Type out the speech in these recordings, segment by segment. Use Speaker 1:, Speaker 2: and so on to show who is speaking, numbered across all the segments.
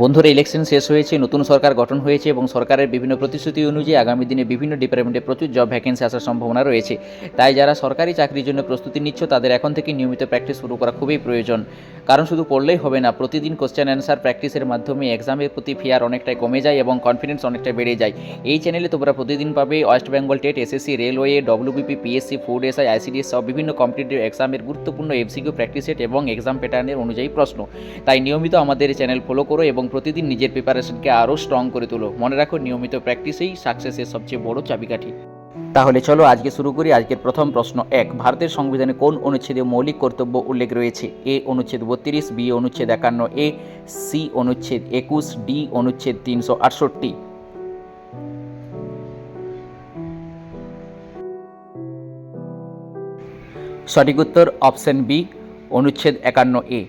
Speaker 1: বন্ধুরা, ইলেকশন শেষ হয়েছে, নতুন সরকার গঠন হয়েছে এবং সরকারের বিভিন্ন প্রতিশ্রুতি অনুযায়ী আগামী দিনে বিভিন্ন ডিপার্টমেন্টে প্রচুর জব ভ্যাকেন্সি আসার সম্ভাবনা রয়েছে। তাই যারা সরকারি চাকরির জন্য প্রস্তুতি নিচ্ছ তাদের এখন থেকে নিয়মিত প্র্যাকটিস শুরু করা খুবই প্রয়োজন। কারণ শুধু পড়লেই হবে না, প্রতিদিন কোশ্চেন অ্যান্সার প্র্যাকটিসের মাধ্যমে এক্সামের প্রতি ফিয়ার অনেকটাই কমে যায় এবং কনফিডেন্স অনেকটাই বেড়ে যায়। এই চ্যানেলে তোমরা প্রতিদিন পাবে West Bengal TET, SSC, railway, WBP, PSC, food SI, ICDS সব বিভিন্ন কম্পিটিটিভ এক্সামের গুরুত্বপূর্ণ এমসিকিউ প্র্যাকটিস সেট এবং এক্সাম প্যাটার্নের অনুযায়ী প্রশ্ন। তাই নিয়মিত আমাদের চ্যানেল ফলো করো এবং প্রতিদিন নিজের প্রিপারেশনকে আরও স্ট্রং করে তোলো। মনে রাখো, নিয়মিত প্র্যাকটিসেই সাকসেসের সবচেয়ে বড় চাবিকাঠি। তাহলে চলো আজকে শুরু করি। আজকের প্রথম প্রশ্ন 1, ভারতের সংবিধানে কোন অনুচ্ছেদে মৌলিক কর্তব্য উল্লেখ রয়েছে? এ অনুচ্ছেদ 32, বি অনুচ্ছেদ 51, এ সি অনুচ্ছেদ 21, ডি অনুচ্ছেদ 368। সঠিক উত্তর অপশন বি, অনুচ্ছেদ 51A।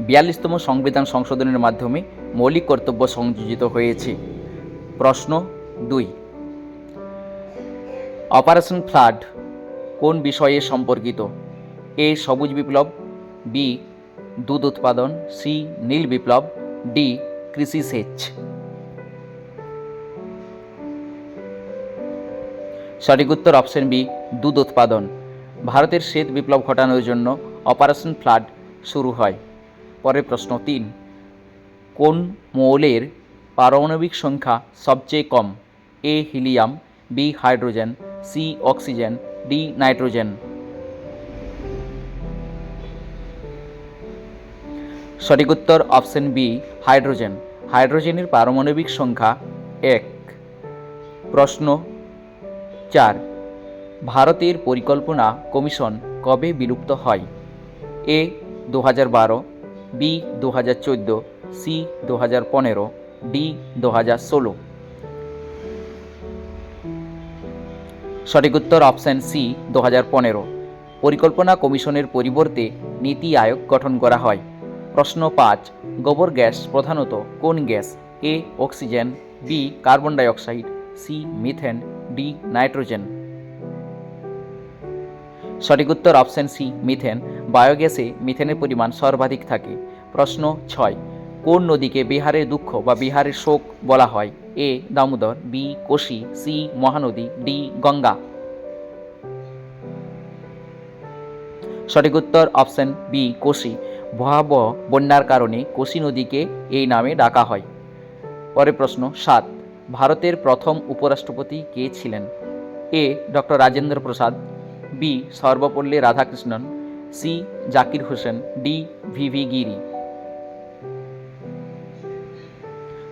Speaker 1: 42তম সংবিধান সংশোধনের মাধ্যমে মৌলিক কর্তব্য সংযোজিত হয়েছে। প্রশ্ন 2, অপারেশন ফ্লাড কোন বিষয়ে সম্পর্কিত? এ সবুজ বিপ্লব, বি দুধ উৎপাদন, সি নীল বিপ্লব, ডি কৃষি সেচ। সঠিক উত্তর অপশন বি, দুধ উৎপাদন। ভারতের শ্বেত বিপ্লব ঘটানোর জন্য অপারেশন ফ্লাড শুরু হয়। পরের প্রশ্ন 3, কোন মৌলের পারমাণবিক সংখ্যা সবচেয়ে কম? A helium, B hydrogen, C oxygen, D nitrogen. সঠিক উত্তর অপশন বি, হাইড্রোজেন। হাইড্রোজেনের পারমাণবিক সংখ্যা 1। প্রশ্ন 4, ভারতের পরিকল্পনা কমিশন কবে বিলুপ্ত হয়? এ 2012, বি 2014, সি 2015, ডি 2016। সঠিক উত্তর অপশন সি, 2015। পরিকল্পনা কমিশনের পরিবর্তে নীতি আয়োগ গঠন করা হয়। প্রশ্ন 5, গোবর গ্যাস প্রধানত কোন gas? A oxygen, B carbon dioxide, C methane, D nitrogen. সঠিক উত্তর অপশন সি, মিথেন। বায়োগ্যাসে মিথেনের পরিমাণ সর্বাধিক থাকে। প্রশ্ন 6, কোন নদীকে বিহারের দুঃখ বা বিহারের শোক বলা হয়? A Damodar, B Kosi, C Mahanadi, D Ganga. সঠিক উত্তর অপশন বি, কোশি। ভয়াবহ বন্যার কারণে কোশি নদীকে এই নামে ডাকা হয়। পরের প্রশ্ন 7, ভারতের প্রথম উপরাষ্ট্রপতি কে ছিলেন? A doctor Rajendra Prasad, B Sarvepalli Radhakrishnan, C Zakir Hussain, D V V Giri.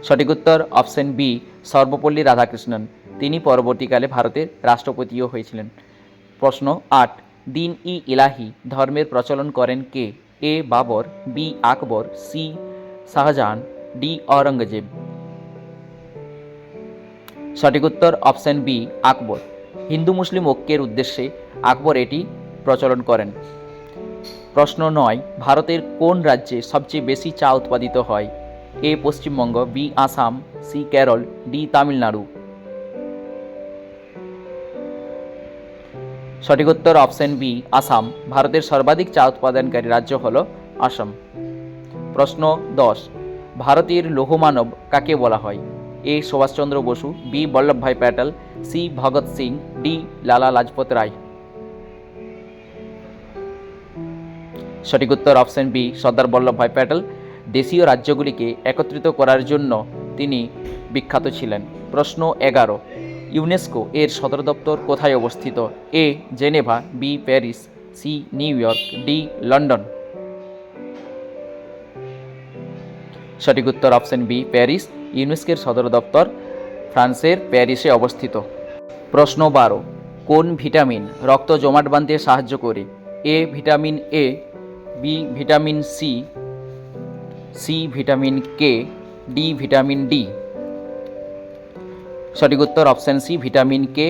Speaker 1: সঠিক উত্তর অপশন বি, সর্বপল্লী রাধাকৃষ্ণন। তিনি পরবর্তীকালে ভারতের রাষ্ট্রপতিও হয়েছিলেন। প্রশ্ন 8, দিন ই ইলাহি ধর্মের প্রচলন করেন কে? এ বাবর, বি আকবর, সি শাহজাহান, ডি অরঙ্গজেব। সঠিক উত্তর অপশন বি, আকবর। হিন্দু মুসলিম ঐক্যের উদ্দেশ্যে আকবর এটি প্রচলন করেন। প্রশ্ন 9, ভারতের কোন রাজ্যে সবচেয়ে বেশি চা উৎপাদিত হয়? A Paschimbanga, B Assam, C Kerala, D Tamil Nadu. সঠিক উত্তর অপশন বি, আসাম। ভারতের সর্বাধিক চা উৎপাদনকারী রাজ্য হল আসাম। প্রশ্ন 10, ভারতের লৌহমানব কাকে বলা হয়? A Subhas Chandra Bose, B Vallabhbhai Patel, C Bhagat Singh, D Lala Lajpat Rai. সঠিক উত্তর অপশন বি, সর্দার বল্লভভাই প্যাটেল। দেশীয় রাজ্যগুলিকে একত্রিত করার জন্য তিনি বিখ্যাত ছিলেন। প্রশ্ন 11, ইউনেস্কো এর সদর দপ্তর কোথায় অবস্থিত? A Geneva, B Paris, C New York, D London. সঠিক উত্তর অপশন বি, প্যারিস। ইউনেস্কোর সদর দপ্তর ফ্রান্সের প্যারিসে অবস্থিত। প্রশ্ন 12, কোন ভিটামিন রক্ত জমাট বাঁধতে সাহায্য করে? A vitamin A, B vitamin C, C vitamin K, D vitamin D. সঠিক উত্তর অপশন সি, ভিটামিন কে।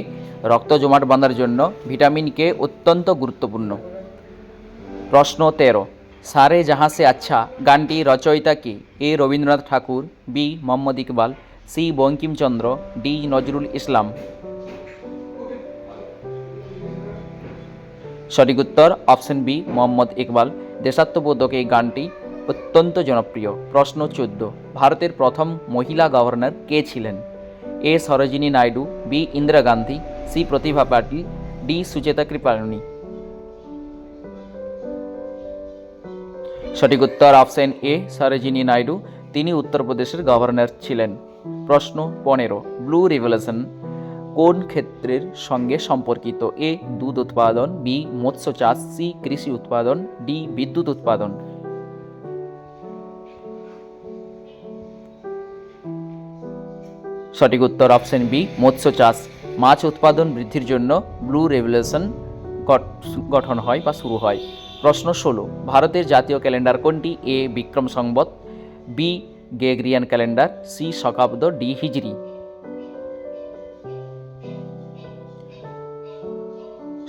Speaker 1: রক্ত জমাট বাঁধার জন্য ভিটামিন কে অত্যন্ত গুরুত্বপূর্ণ। প্রশ্ন 13, সারে জাহাঁ সে আচ্ছা গানটি রচয়িতা কে? A Rabindranath Tagore, B Mohammad Iqbal, C Bankimchandra, D Nazrul Islam. সঠিক উত্তর অপশন বি, মোহাম্মদ ইকবাল। দেশাত্মবোধক এই গানটি অত্যন্ত জনপ্রিয়। প্রশ্ন 14, ভারতের প্রথম মহিলা গভর্নর কে ছিলেন? এ সরোজিনী নাইডু, বি ইন্দিরা গান্ধী, সি প্রতিভা পাটিল, ডি সুচেতা কৃপালিনী। সঠিক উত্তর অপশন এ সরোজিনী নাইডু, তিনি উত্তরপ্রদেশের গভর্নর ছিলেন। প্রশ্ন 15, ব্লু রিভলিউশন কোন ক্ষেত্রের সঙ্গে সম্পর্কিত? এ দুধ উৎপাদন, বি মৎস্য চাষ, সি কৃষি উৎপাদন, ডি বিদ্যুৎ উৎপাদন। সঠিক উত্তর অপশন বি মৎস্য চাষ। মাছ উৎপাদন বৃদ্ধির জন্য ব্লু রেভলিউশন গঠন হয় বা শুরু হয়। প্রশ্ন 16, ভারতের জাতীয় ক্যালেন্ডার কোনটি? A Vikram Samvat, B Gregorian calendar, C Shakabda, D Hijri.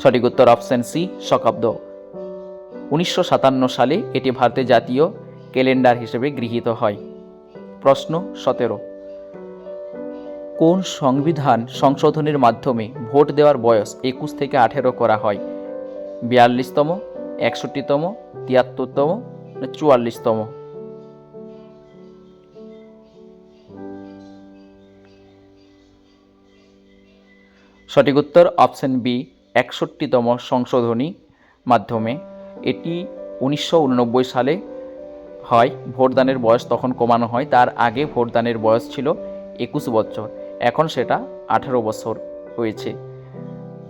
Speaker 1: সঠিক উত্তর অপশন সি শকাব্দ। 1957 সালে এটি ভারতের জাতীয় ক্যালেন্ডার হিসেবে গৃহীত হয়। প্রশ্ন 17, কোন সংবিধান সংশোধনের মাধ্যমে ভোট দেওয়ার বয়স 21 থেকে 18 করা হয়? 42তম, 61তম, 73তম, 44তম। সঠিক উত্তর অপশন বি 61তম সংশোধনী মাধ্যমে। এটি 1989 সালে হয়। ভোটদানের বয়স তখন কমানো হয়। তার আগে ভোটদানের বয়স ছিল 21 বছর, এখন সেটা 18 বছর হয়েছে,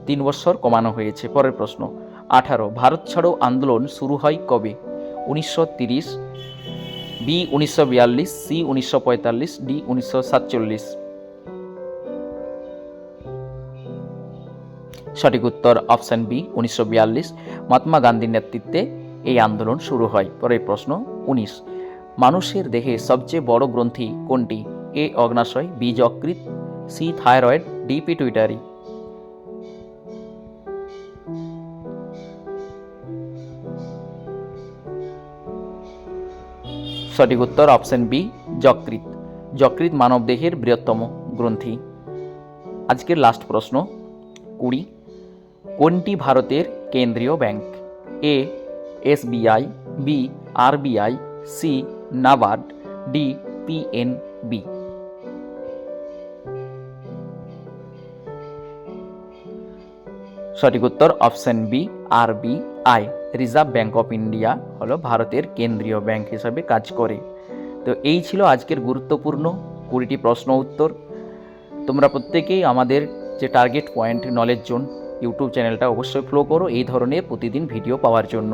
Speaker 1: 3 বছর কমানো হয়েছে। পরের প্রশ্ন 18, ভারত ছাড়ো আন্দোলন শুরু হয় কবে? 1930, বি 1942, সি 1945, ডি 1947। সঠিক উত্তর অপশন বি 1942। মহাত্মা গান্ধীর নেতৃত্বে এই আন্দোলন শুরু হয়। পরের প্রশ্ন 19, মানুষের দেহে সবচেয়ে বড় গ্রন্থি কোনটি? এ অগ্নাশয়, বি যকৃৎ, সি থাইরয়েড, ডি পিটুইটারি। সঠিক উত্তর অপশন বি যকৃৎ। যকৃৎ মানবদেহের বৃহত্তম গ্রন্থি। আজকের লাস্ট প্রশ্ন 20, কোনটি ভারতের কেন্দ্রীয় bank? A SBI, B RBI, C NABARD, D PNB. সঠিক উত্তর option B RBI. Reserve Bank of India হলো ভারতের কেন্দ্রীয় ব্যাংক হিসাবে কাজ করে। তো এই ছিল আজকের গুরুত্বপূর্ণ 20টি প্রশ্ন উত্তর। তোমরা প্রত্যেকেই আমাদের যে target point knowledge zone YouTube চ্যানেলটা অবশ্যই ফলো করো এই ধরনের প্রতিদিন ভিডিও পাওয়ার জন্য।